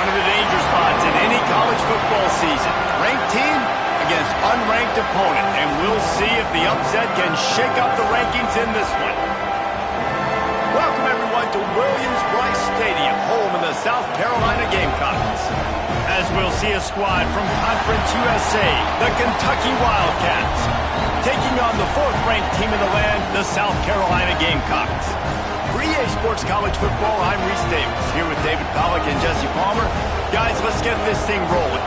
One of the danger spots in any college football season. Ranked team against unranked opponent, and we'll see if the upset can shake up the rankings in this one. Welcome everyone to Williams-Brice Stadium, home of the South Carolina Gamecocks. As we'll see a squad from Conference USA, the Kentucky Wildcats, taking on the fourth-ranked team in the land, the South Carolina Gamecocks. For EA Sports College Football, I'm Reese Davis, here with David Pollack and Jesse Palmer. Guys, let's get this thing rolling.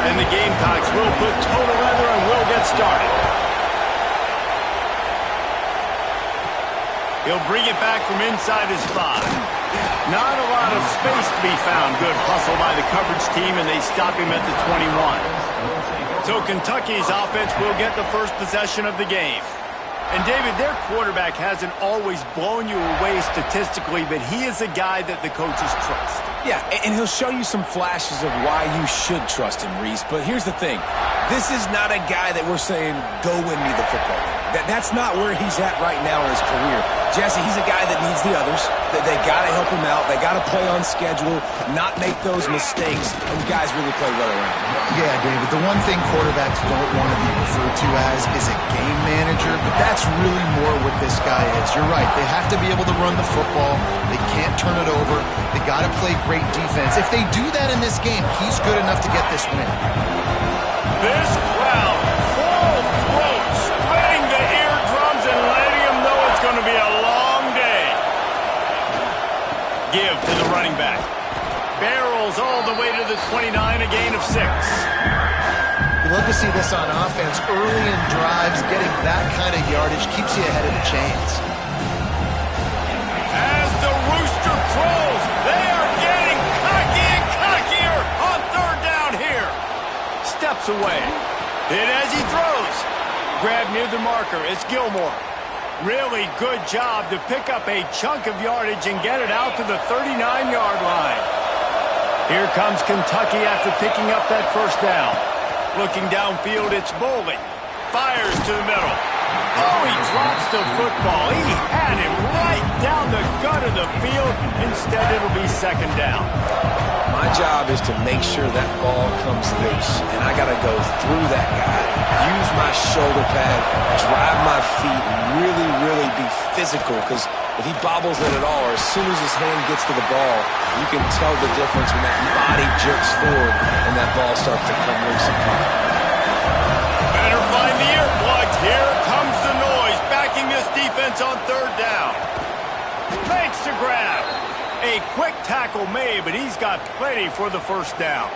And the Gamecocks will put total leather and will get started. He'll bring it back from inside his 5. Not a lot of space to be found. Good hustle by the coverage team, and they stop him at the 21. So Kentucky's offense will get the first possession of the game. And David, their quarterback hasn't always blown you away statistically, but he is a guy that the coaches trust. Yeah, and he'll show you some flashes of why you should trust him, Reese. But here's the thing. This is not a guy that we're saying, go win me the football game. That's not where he's at right now in his career. Jesse, he's a guy that needs the others. They got to help him out. They got to play on schedule, not make those mistakes, and guys really play well around him. Yeah, David, the one thing quarterbacks don't want to be referred to as is a game manager, but that's really more what this guy is. You're right. They have to be able to run the football. They can't turn it over. They got to play great defense. If they do that in this game, he's good enough to get this win. This crowd, full throat, spreading the eardrums and letting them know it's going to be a long day. Give to the running back. Barrels all the way to the 29, a gain of 6. You love to see this on offense. Early in drives, getting that kind of yardage keeps you ahead of the chains. As the rooster crows, they are getting cocky and cockier on third down here. Steps away. Hit as he throws. Grab near the marker. It's Gilmore. Really good job to pick up a chunk of yardage and get it out to the 39-yard line. Here comes Kentucky after picking up that first down. Looking downfield, it's Bowling. Fires to the middle. Oh, he drops the football. He had him right down the gut of the field. Instead, it'll be second down. My job is to make sure that ball comes loose, and I got to go through that guy, use my shoulder pad, drive my feet, and really be physical, because if he bobbles it at all, or as soon as his hand gets to the ball, you can tell the difference when that body jerks forward and that ball starts to come loose and pop. Better find the earplugs. Here comes the noise, backing this defense on third down. Makes the grab. A quick tackle made, but he's got plenty for the first down.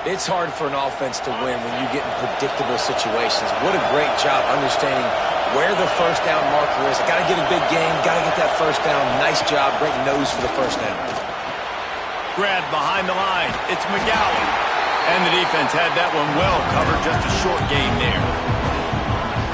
It's hard for an offense to win when you get in predictable situations. What a great job understanding where the first down marker is. I got to get a big game, got to get that first down. Nice job, great nose for the first down. Grab behind the line. It's McGowan. And the defense had that one well covered, just a short gain there.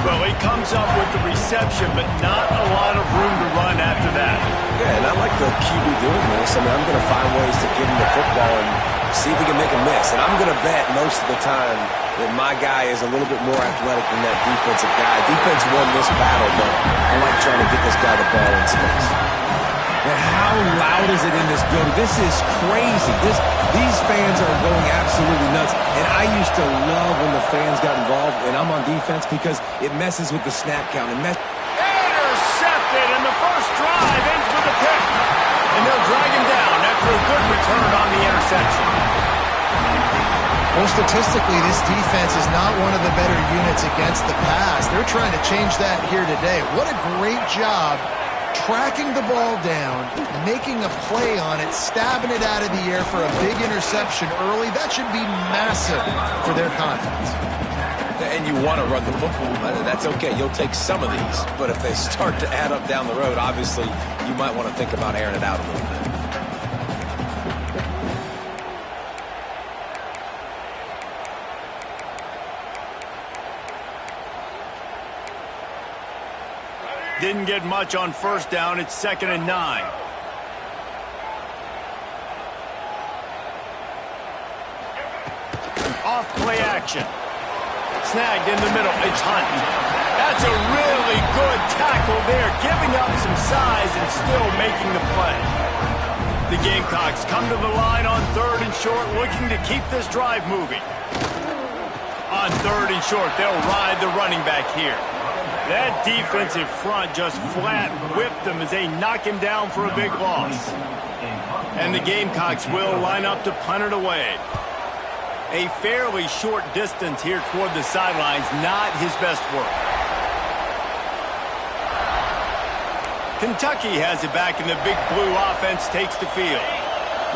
Well, he comes up with the reception, but not a lot of room to run after that. Yeah, and I like the QB doing this. I mean, I'm going to find ways to give him the football and see if he can make a miss. And I'm going to bet most of the time that my guy is a little bit more athletic than that defensive guy. Defense won this battle, but I like trying to get this guy the ball in space. And how loud is it in this building? This is crazy. These fans are going absolutely nuts. And I used to love when the fans got involved, and I'm on defense, because it messes with the snap count. Intercepted, and the first drive ends with a pick. And they'll drag him down after a good return on the interception. Well, statistically, this defense is not one of the better units against the pass. They're trying to change that here today. What a great job tracking the ball down, making a play on it, stabbing it out of the air for a big interception early. That should be massive for their confidence. And you want to run the football, that's okay. You'll take some of these. But if they start to add up down the road, obviously, you might want to think about airing it out a little bit. Didn't get much on first down. It's 2nd and 9. Off play action. Snagged in the middle. It's Hunt. That's a really good tackle there, giving up some size and still making the play. The Gamecocks come to the line on 3rd and short, looking to keep this drive moving. On 3rd and short, they'll ride the running back here. That defensive front just flat whipped them as they knock him down for a big loss. And the Gamecocks will line up to punt it away. A fairly short distance here toward the sidelines, not his best work. Kentucky has it back, and the Big Blue offense takes the field.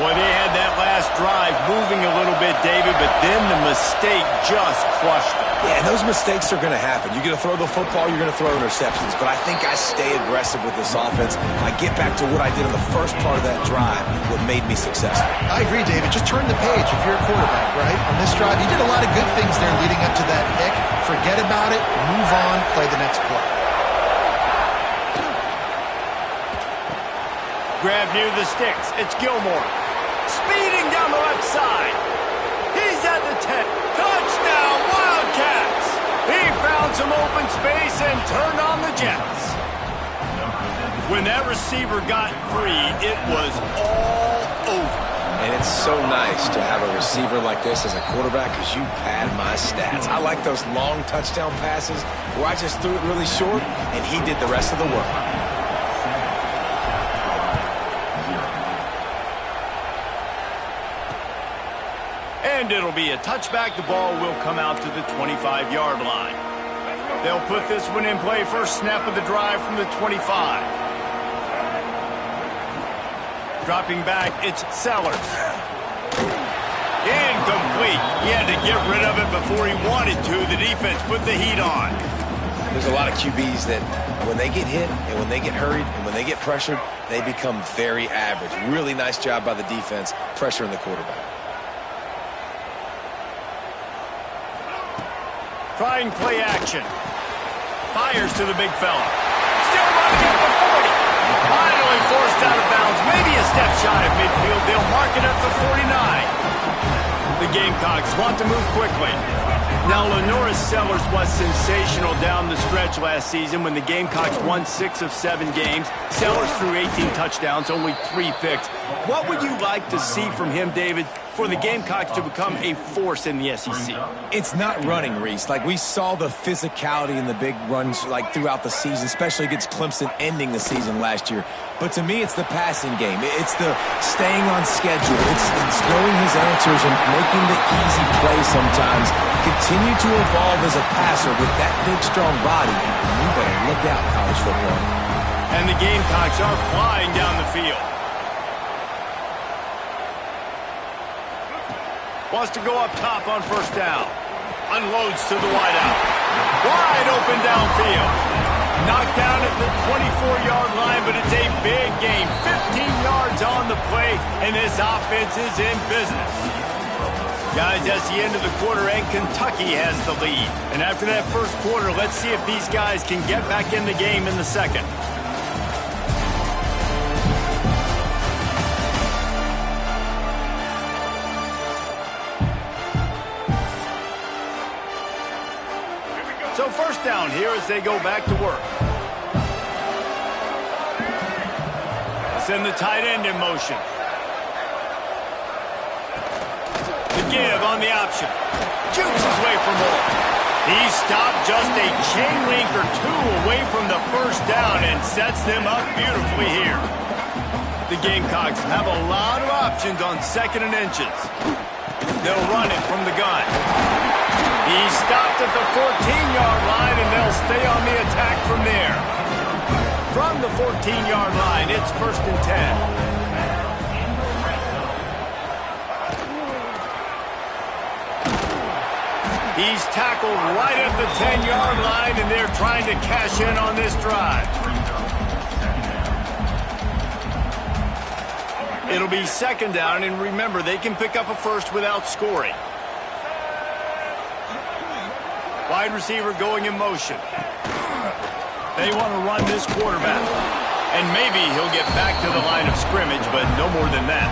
Boy, they had that last drive moving a little bit, David, but then the mistake just crushed them. Yeah, those mistakes are going to happen. You're going to throw the football, you're going to throw interceptions. But I think I stay aggressive with this offense. I get back to what I did in the first part of that drive, what made me successful. I agree, David. Just turn the page if you're a quarterback, right? On this drive, you did a lot of good things there leading up to that pick. Forget about it, move on, play the next play. Grab near the sticks. It's Gilmore. Speeding down the left side. He's at the 10. Touchdown, Wildcats! He found some open space and turned on the Jets. When that receiver got free, it was all over. And it's so nice to have a receiver like this as a quarterback because you pad my stats. I like those long touchdown passes where I just threw it really short and he did the rest of the work. And it'll be a touchback. The ball will come out to the 25-yard line. They'll put this one in play. First snap of the drive from the 25. Dropping back, it's Sellers. Incomplete. He had to get rid of it before he wanted to. The defense put the heat on. There's a lot of QBs that when they get hit and when they get hurried and when they get pressured, they become very average. Really nice job by the defense pressuring the quarterback. Trying play action. Fires to the big fella. Still running at the 40. Finally forced out of bounds. Maybe a step shy of midfield. They'll mark it at the 49. The Gamecocks want to move quickly. Now, Lenoris Sellers was sensational down the stretch last season when the Gamecocks won 6 of 7 games. Sellers threw 18 touchdowns, only 3 picks. What would you like to see from him, David, for the Gamecocks to become a force in the SEC? It's not running, Reese. Like, we saw the physicality in the big runs like throughout the season, especially against Clemson ending the season last year. But to me, it's the passing game. It's the staying on schedule. It's knowing his answers and making the easy play sometimes. Continue to evolve as a passer with that big, strong body. You better look out, college football. And the Gamecocks are flying down the field. Wants to go up top on first down. Unloads to the wideout. Wide open downfield. Knocked down at the 24-yard line, but it's a big game. 15 yards on the play, and this offense is in business. Guys, that's the end of the quarter, and Kentucky has the lead. And after that first quarter, let's see if these guys can get back in the game in the second. So first down here as they go back to work. Send the tight end in motion. The give on the option. Jukes his way for more. He stopped just a chain link or 2 away from the first down and sets them up beautifully here. The Gamecocks have a lot of options on 2nd and inches. They'll run it from the gun. He stopped at the 14-yard line, and they'll stay on the attack from there. From the 14-yard line, it's 1st and 10. He's tackled right at the 10-yard line, and they're trying to cash in on this drive. It'll be 2nd down, and remember, they can pick up a first without scoring. Wide receiver going in motion. They want to run this quarterback. And maybe he'll get back to the line of scrimmage, but no more than that.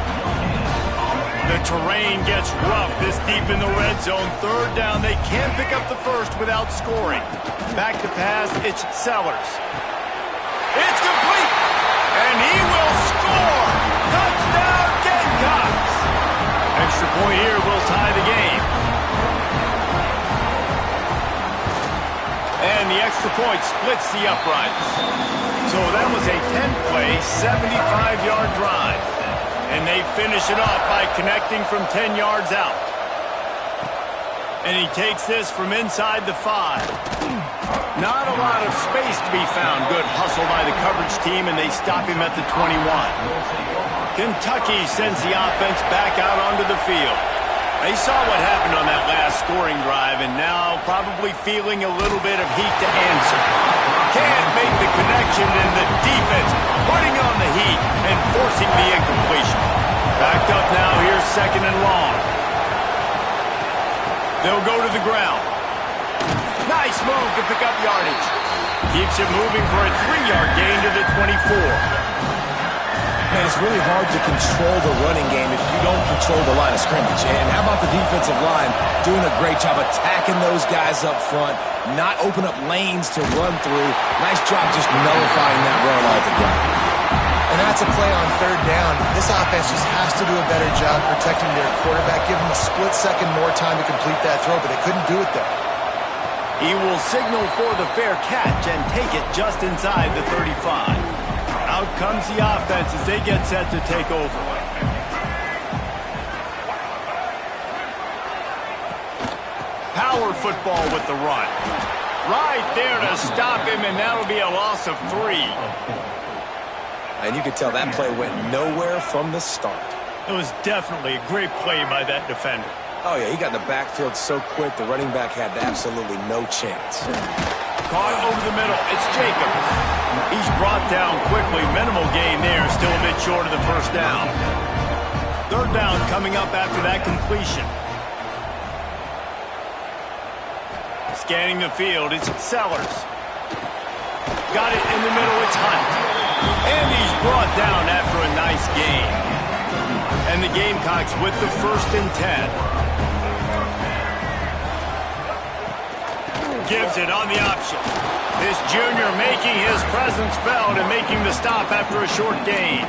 The terrain gets rough this deep in the red zone. Third down, they can't pick up the first without scoring. Back to pass, it's Sellers. It's complete, and he will score. Touchdown, Gamecocks. Extra point here will tie the game. And the extra point splits the uprights. So that was a 10-play, 75-yard drive. And they finish it off by connecting from 10 yards out. And he takes this from inside the 5. Not a lot of space to be found. Good hustle by the coverage team, and they stop him at the 21. Kentucky sends the offense back out onto the field. They saw what happened on that last scoring drive, and now probably feeling a little bit of heat to answer. Can't make the connection, and the defense putting on the heat and forcing the incompletion. Backed up now, here's second and long. They'll go to the ground. Nice move to pick up yardage. Keeps it moving for a 3-yard gain to the 24. Man, it's really hard to control the running game if you don't control the line of scrimmage. And how about the defensive line doing a great job attacking those guys up front, not open up lanes to run through. Nice job just nullifying that run altogether. And that's a play on third down. This offense just has to do a better job protecting their quarterback. Give them a split second more time to complete that throw, but they couldn't do it there. He will signal for the fair catch and take it just inside the 35. Out comes the offense as they get set to take over. Power football with the run. Right there to stop him, and that'll be a loss of 3. And you could tell that play went nowhere from the start. It was definitely a great play by that defender. Oh, yeah, he got in the backfield so quick, the running back had absolutely no chance. Caught over the middle. It's Jacobs. He's brought down quickly. Minimal gain there. Still a bit short of the first down. Third down coming up after that completion. Scanning the field. It's Sellers. Got it in the middle. It's Hunt. And he's brought down after a nice gain. And the Gamecocks with the 1st and 10. Gives it on the option. This junior making his presence felt and making the stop after a short gain.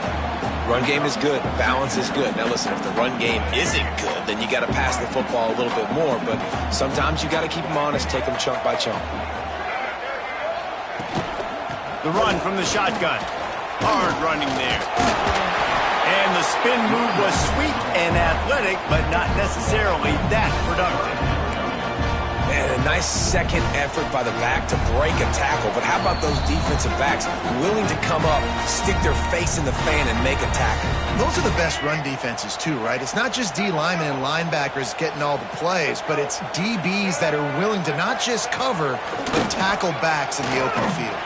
Run game is good. Balance is good. Now listen, if the run game isn't good, then you got to pass the football a little bit more. But sometimes you got to keep them honest, take them chunk by chunk. The run from the shotgun. Hard running there. And the spin move was sweet and athletic, but not necessarily that productive. And a nice second effort by the back to break a tackle. But how about those defensive backs willing to come up, stick their face in the fan, and make a tackle? Those are the best run defenses, too, right? It's not just D linemen and linebackers getting all the plays, but it's DBs that are willing to not just cover, but tackle backs in the open field.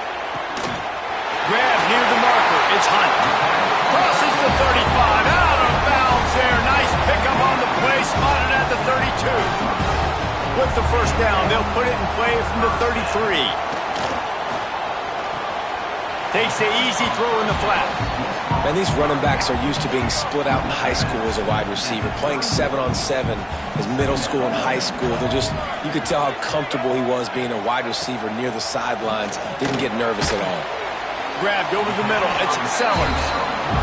Grab near the marker. It's Hunt. Crosses the 35. Out of bounds there. Nice pickup on the play. Spotted at the 32. With the first down, they'll put it in play from the 33. Takes the easy throw in the flat. And these running backs are used to being split out in high school as a wide receiver. Playing 7-on-7 as middle school and high school. You could tell how comfortable he was being a wide receiver near the sidelines. Didn't get nervous at all. Grabbed over the middle. It's Sellers.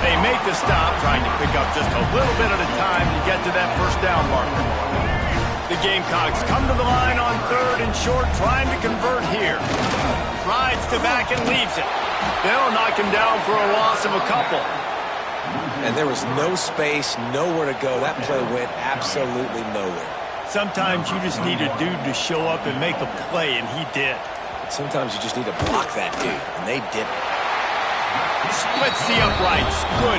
They make the stop, trying to pick up just a little bit at a time to get to that first down marker. The Gamecocks come to the line on 3rd and short, trying to convert here. Rides to back and leaves it. They'll knock him down for a loss of a couple. And there was no space, nowhere to go. That play went absolutely nowhere. Sometimes you just need a dude to show up and make a play, and he did. Sometimes you just need to block that dude, and they didn't. Splits the uprights. Good.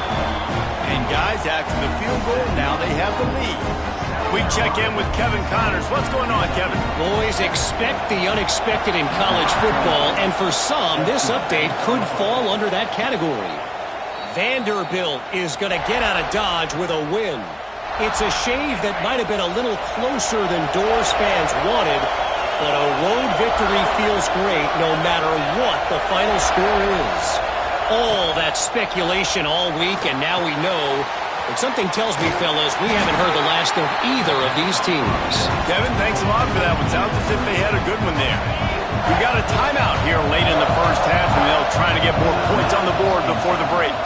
And guys, after the field goal, now they have the lead. We check in with Kevin Connors. What's going on, Kevin? Boys, expect the unexpected in college football, and for some, this update could fall under that category. Vanderbilt is going to get out of Dodge with a win. It's a shave that might have been a little closer than Doors fans wanted, But a road victory feels great no matter what the final score is. All that speculation all week, and now we know. But something tells me, fellas, we haven't heard the last of either of these teams. Kevin, thanks a lot for that one. Sounds as if they had a good one there. We got a timeout here late in the first half, and they'll try to get more points on the board before the break.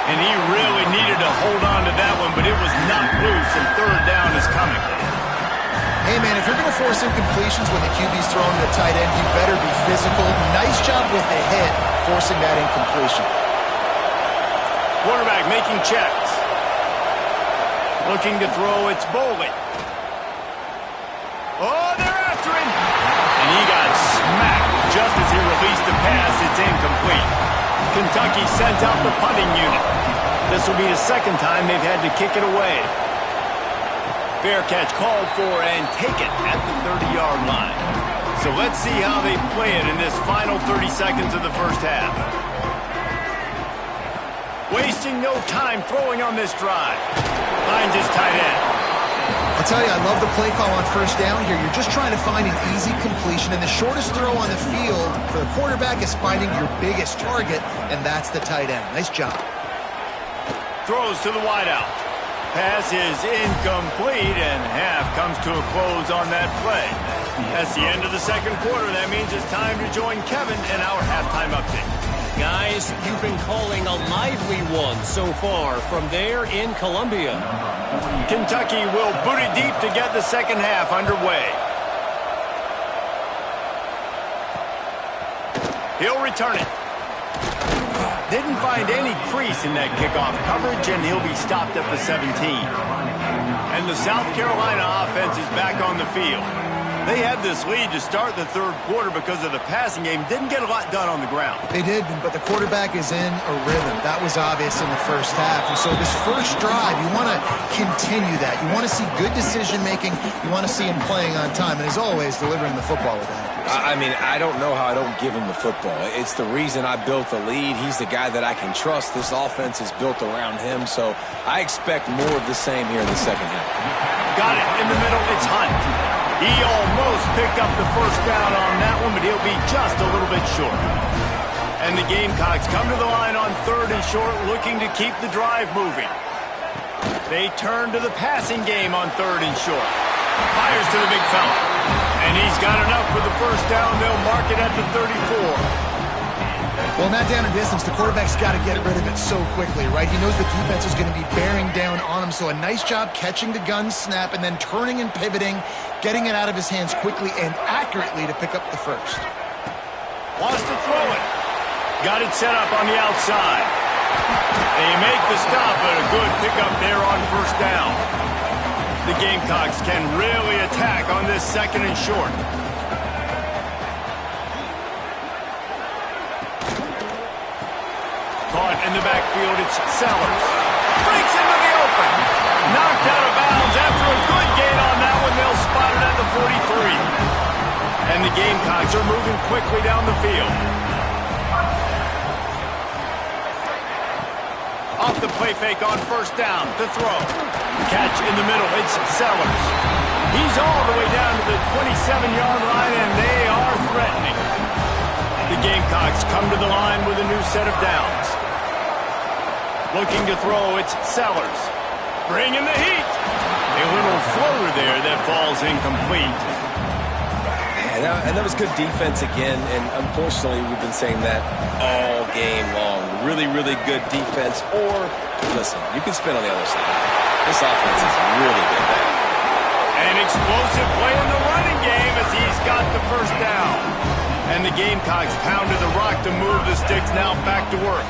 And he really needed to hold on to that one, but it was knocked loose, and third down is coming. Hey, man, if you're going to force incompletions when the QB's throwing the tight end, you better be physical. Nice job with the hit, forcing that incompletion. Quarterback making checks. Looking to throw, it's Boley. Oh, they're after him. And he got smacked just as he released the pass. It's incomplete. Kentucky sent out the punting unit. This will be the second time they've had to kick it away. Fair catch called for and taken at the 30-yard line. So let's see how they play it in this final 30 seconds of the first half. Wasting no time throwing on this drive. Finds his tight end. I tell you, I love the play call on first down here. You're just trying to find an easy completion, and the shortest throw on the field for the quarterback is finding your biggest target, and that's the tight end. Nice job. Throws to the wideout. Pass is incomplete, and half comes to a close on that play. That's the end of the second quarter. That means it's time to join Kevin in our halftime update. Guys, you've been calling a lively one so far from there in Columbia. Kentucky will boot it deep to get the second half underway. He'll return it. Didn't find any crease in that kickoff coverage, and he'll be stopped at the 17. And the South Carolina offense is back on the field. They had this lead to start the third quarter because of the passing game. Didn't get a lot done on the ground. They did, but the quarterback is in a rhythm. That was obvious in the first half. And so this first drive, you want to continue that. You want to see good decision-making. You want to see him playing on time. And as always, delivering the football with accuracy. I mean, I don't know how I don't give him the football. It's the reason I built the lead. He's the guy that I can trust. This offense is built around him. So I expect more of the same here in the second half. Got it in the middle. It's Hunt. He almost picked up the first down on that one, but he'll be just a little bit short. And the Gamecocks come to the line on third and short, looking to keep the drive moving. They turn to the passing game on third and short. Fires to the big fella. And he's got enough for the first down. They'll mark it at the 34. Well, in that down and distance, the quarterback's got to get rid of it so quickly, right? He knows the defense is going to be bearing down on him, so a nice job catching the gun snap and then turning and pivoting, getting it out of his hands quickly and accurately to pick up the first. Wants to throw it. Got it set up on the outside. They make the stop, but a good pickup there on first down. The Gamecocks can really attack on this second and short. Caught in the backfield, it's Sellers. Breaks into the open. Knocked out of bounds after a good gain on that one. They'll spot it at the 43. And the Gamecocks are moving quickly down the field. Off the play fake on first down to throw. Catch in the middle, it's Sellers. He's all the way down to the 27-yard line, and they are threatening. The Gamecocks come to the line with a new set of downs. Looking to throw, it's Sellers. Bringing the heat. A little floater there that falls incomplete. And that was good defense again, and unfortunately we've been saying that all game long. Really, really good defense, or, listen, you can spin on the other side. This offense is really good now. An explosive play in the running game as he's got the first down. And the Gamecocks pounded the rock to move the sticks, now back to work.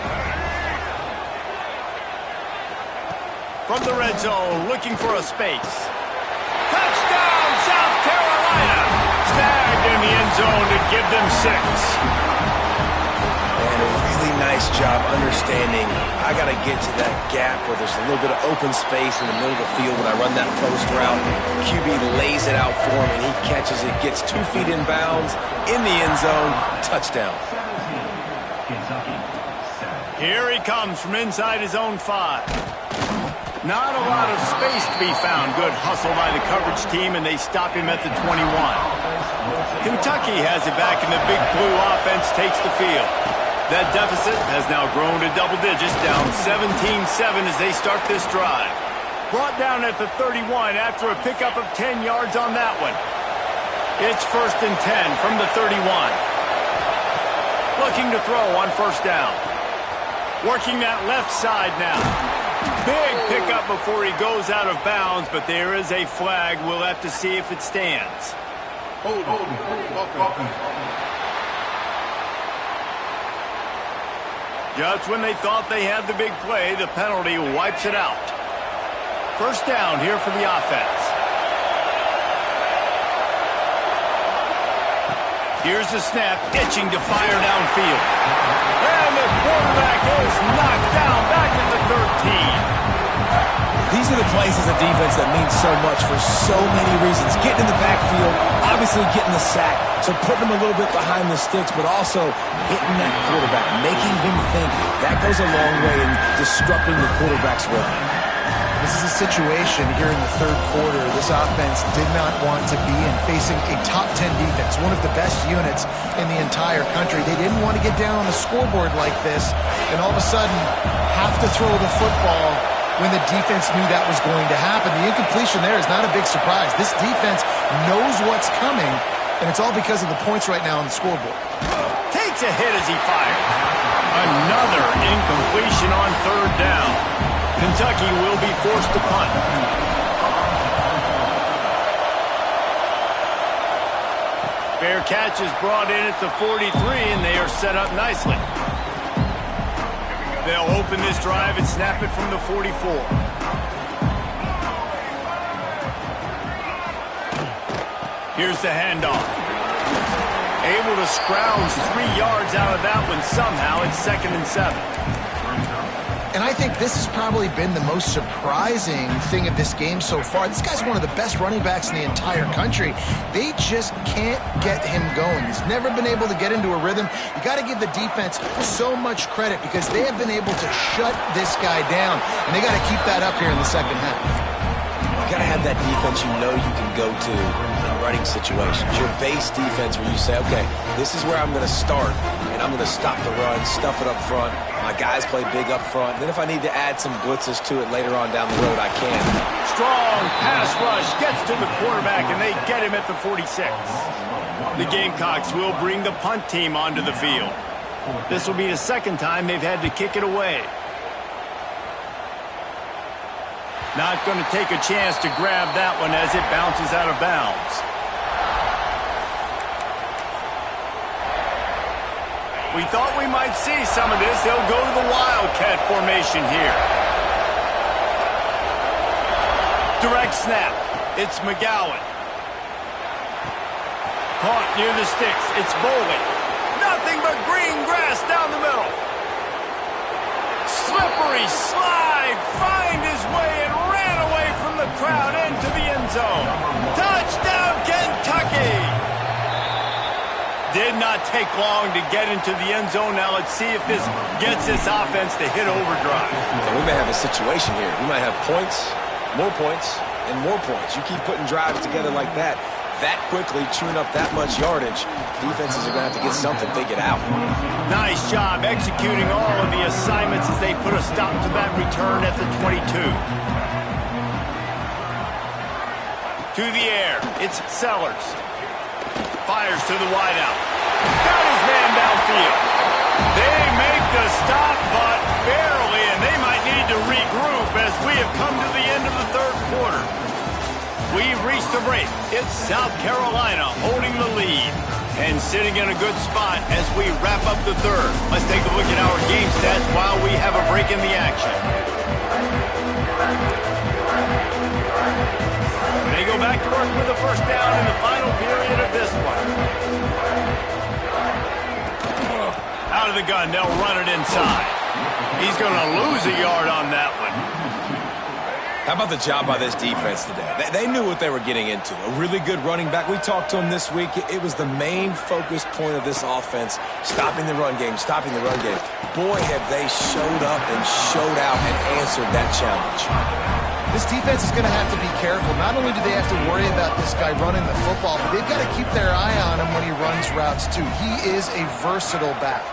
From the red zone, looking for a space. Touchdown, South Carolina! Snagged in the end zone to give them 6. And a really nice job understanding I got to get to that gap where there's a little bit of open space in the middle of the field when I run that post route. QB lays it out for him, and he catches it, gets 2 feet in bounds, in the end zone, touchdown. Here he comes from inside his own 5. Not a lot of space to be found. Good hustle by the coverage team, and they stop him at the 21. Kentucky has it back, and the Big Blue offense takes the field. That deficit has now grown to double digits, down 17-7 as they start this drive. Brought down at the 31 after a pickup of 10 yards on that one. It's 1st and 10 from the 31. Looking to throw on 1st down. Working that left side now. Big pickup before he goes out of bounds, but there is a flag. We'll have to see if it stands. Just when they thought they had the big play, the penalty wipes it out. 1st down here for the offense. Here's the snap, itching to fire downfield. And the quarterback is knocked down back at the 13. These are the plays as a defense that mean so much for so many reasons. Getting in the backfield, obviously getting the sack, so putting him a little bit behind the sticks, but also hitting that quarterback, making him think. That goes a long way in disrupting the quarterback's rhythm. This is a situation here in the 3rd quarter this offense did not want to be in, facing a top 10 defense, one of the best units in the entire country. They didn't want to get down on the scoreboard like this and all of a sudden have to throw the football when the defense knew that was going to happen. The incompletion there is not a big surprise. This defense knows what's coming, and it's all because of the points right now on the scoreboard. Takes a hit as he fired. Another incompletion on 3rd down. Kentucky will be forced to punt. Fair catch is brought in at the 43, and they are set up nicely. They'll open this drive and snap it from the 44. Here's the handoff. Able to scrounge 3 yards out of that one somehow. It's 2nd and 7. And I think this has probably been the most surprising thing of this game so far. This guy's one of the best running backs in the entire country. They just can't get him going. He's never been able to get into a rhythm. You got to give the defense so much credit because they have been able to shut this guy down, and they got to keep that up here in the 2nd half. You got to have that defense you know you can go to in running situations. Your base defense where you say, okay, this is where I'm going to start, and I'm going to stop the run, stuff it up front. My guys play big up front. Then if I need to add some blitzes to it later on down the road, I can. Strong pass rush gets to the quarterback, and they get him at the 46. The Gamecocks will bring the punt team onto the field. This will be the 2nd time they've had to kick it away. Not going to take a chance to grab that one as it bounces out of bounds. We thought we might see some of this. They'll go to the Wildcat formation here. Direct snap. It's McGowan. Caught near the sticks. It's Bowling. Nothing but green grass down the middle. Slippery slide. Find his way and ran away from the crowd into the end zone. Touchdown, Kentucky! Did not take long to get into the end zone. Now let's see if this gets this offense to hit overdrive. And we may have a situation here. We might have points, and more points. You keep putting drives together like that quickly, chewing up that much yardage, defenses are going to have to get something figured out. Nice job executing all of the assignments as they put a stop to that return at the 22. To the air. It's Sellers. Fires to the wideout. Got his man downfield. They make the stop, but barely, and they might need to regroup as we have come to the end of the 3rd quarter. We've reached the break. It's South Carolina holding the lead and sitting in a good spot as we wrap up the 3rd. Let's take a look at our game stats while we have a break in the action. They go back to work with a 1st down in the final period of this one. Out of the gun, they'll run it inside. He's going to lose a yard on that one. How about the job by this defense today? They knew what they were getting into. A really good running back. We talked to him this week. It was the main focus point of this offense, stopping the run game, stopping the run game. Boy, have they showed up and showed out and answered that challenge. This defense is going to have to be careful. Not only do they have to worry about this guy running the football, but they've got to keep their eye on him when he runs routes too. He is a versatile back.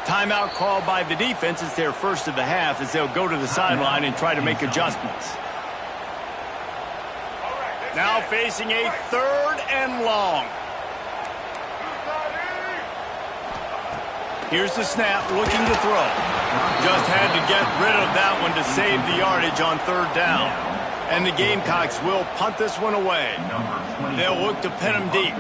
Timeout called by the defense. It's their first of the half as they'll go to the sideline and try to make adjustments. Now facing a 3rd and long. Here's the snap, looking to throw. Just had to get rid of that one to save the yardage on 3rd down. And the Gamecocks will punt this one away. They'll look to pin him deep.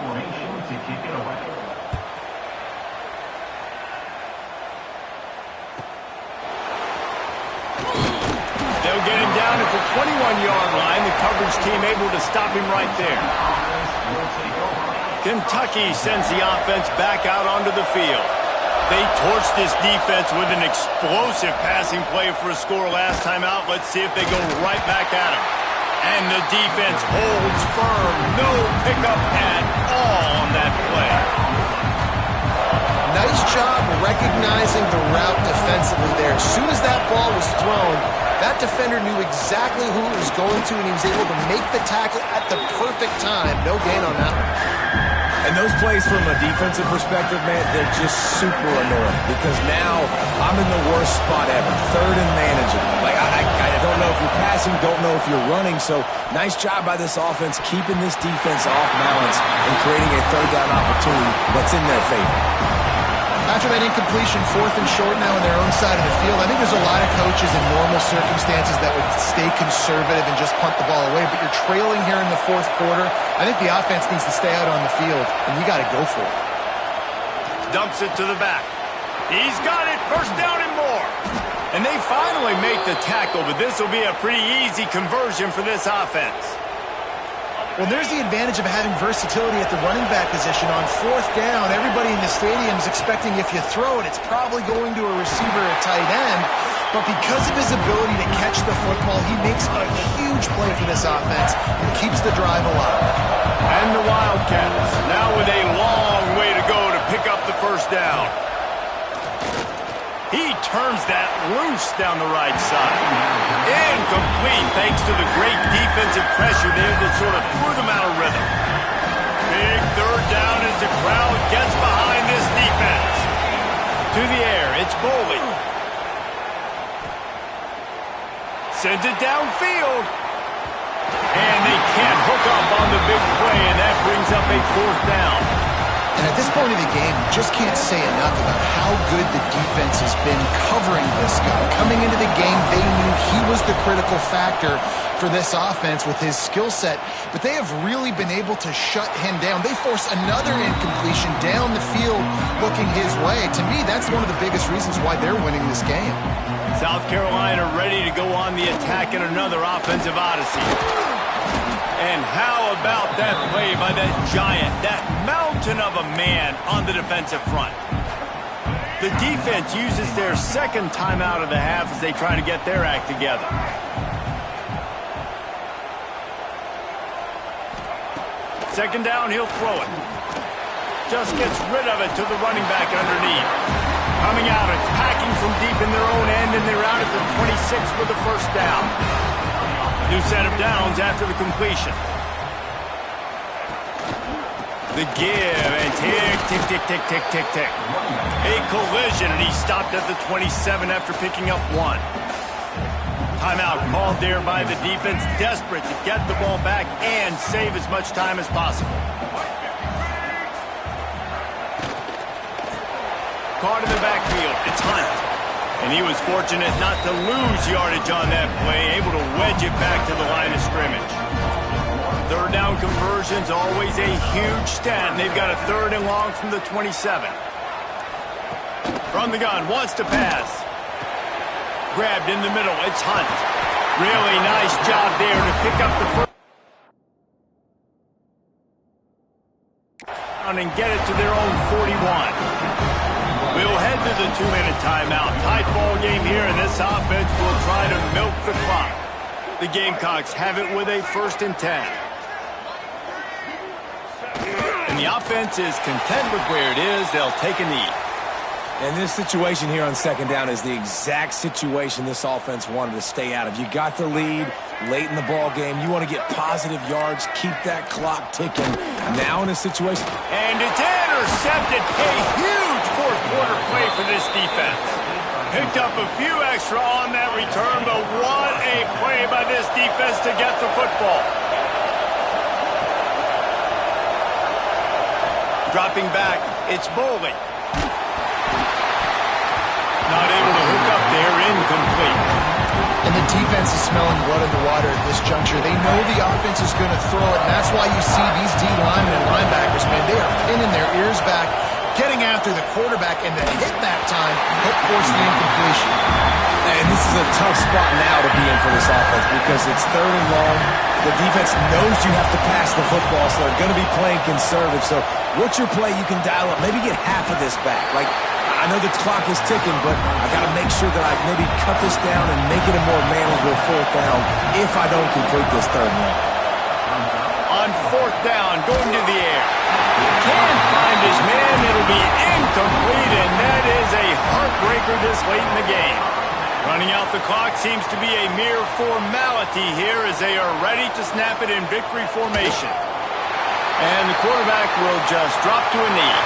They'll get him down at the 21-yard line. The coverage team able to stop him right there. Kentucky sends the offense back out onto the field. They torched this defense with an explosive passing play for a score last time out. Let's see if they go right back at him. And the defense holds firm. No pickup at all on that play. Nice job recognizing the route defensively there. As soon as that ball was thrown, that defender knew exactly who it was going to, and he was able to make the tackle at the perfect time. No gain on that one. And those plays from a defensive perspective, man, they're just super annoying because now I'm in the worst spot ever. 3rd and manageable. Like, I don't know if you're passing, don't know if you're running. So nice job by this offense keeping this defense off balance and creating a 3rd down opportunity that's in their favor. After that incompletion, 4th and short now on their own side of the field, I think there's a lot of coaches in normal circumstances that would stay conservative and just punt the ball away. But you're trailing here in the 4th quarter. I think the offense needs to stay out on the field, and you got to go for it. Dumps it to the back. He's got it. 1st down and more. And they finally make the tackle, but this will be a pretty easy conversion for this offense. Well, there's the advantage of having versatility at the running back position. On 4th down, everybody in the stadium is expecting if you throw it, it's probably going to a receiver at tight end. But because of his ability to catch the football, he makes a huge play for this offense and keeps the drive alive. And the Wildcats now with a long way to go to pick up the 1st down. He turns that loose down the right side. Incomplete thanks to the great defensive pressure there that sort of threw them out of rhythm. Big 3rd down as the crowd gets behind this defense. To the air, it's Boley. Sends it downfield. And they can't hook up on the big play, and that brings up a 4th down. And at this point of the game, you just can't say enough about how good the defense has been covering this guy. Coming into the game, they knew he was the critical factor for this offense with his skill set, but they have really been able to shut him down. They force another incompletion down the field looking his way. To me, that's one of the biggest reasons why they're winning this game. South Carolina ready to go on the attack in another offensive odyssey. And how about that play by that giant, that mountain of a man on the defensive front? The defense uses their 2nd timeout of the half as they try to get their act together. Second down, he'll throw it. Just gets rid of it to the running back underneath. Coming out, attacking from deep in their own end, and they're out at the 26 with the 1st down. New set of downs after the completion. The give, and tick, tick, tick, tick, tick, tick, tick. A collision, and he stopped at the 27 after picking up 1. Timeout called there by the defense, desperate to get the ball back and save as much time as possible. Caught in the backfield, it's Hunt. And he was fortunate not to lose yardage on that play, able to wedge it back to the line of scrimmage. 3rd down conversions, always a huge stat, and they've got a 3rd and long from the 27. From the gun, wants to pass. Grabbed in the middle, it's Hunt. Really nice job there to pick up the 1st down and get it to their own 41. We'll head to the 2-minute timeout. Tight ball game here, and this offense will try to milk the clock. The Gamecocks have it with a 1st and 10. And the offense is content with where it is. They'll take a knee. And this situation here on 2nd down is the exact situation this offense wanted to stay out of. You got the lead late in the ball game. You want to get positive yards, keep that clock ticking. Now in a situation. And it's intercepted. A huge 4th quarter play for this defense. Picked up a few extra on that return, but what a play by this defense to get the football. Dropping back, it's Bowling. Not able to hook up there, incomplete. And the defense is smelling blood in the water at this juncture. They know the offense is going to throw it, and that's why you see these D linemen and linebackers, man, they are pinning their ears back, getting after the quarterback, and the hit that time helped force the incompletion. And this is a tough spot now to be in for this offense because it's 3rd and long. The defense knows you have to pass the football, so they're going to be playing conservative. So what's your play you can dial up? Maybe get half of this back. Like, I know the clock is ticking, but I got to make sure that I maybe cut this down and make it a more manageable 4th down if I don't complete this 3rd and long. On 4th down, going to the air. Can't find his man. It'll be incomplete, and that is a heartbreaker this late in the game. Running out the clock seems to be a mere formality here as they are ready to snap it in victory formation. And the quarterback will just drop to a knee.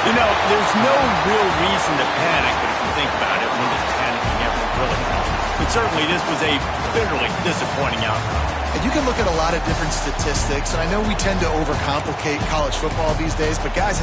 You know, there's no real reason to panic, but if you think about it, when does panicking ever really help? But certainly this was a bitterly disappointing outcome. And you can look at a lot of different statistics, and I know we tend to overcomplicate college football these days, but guys,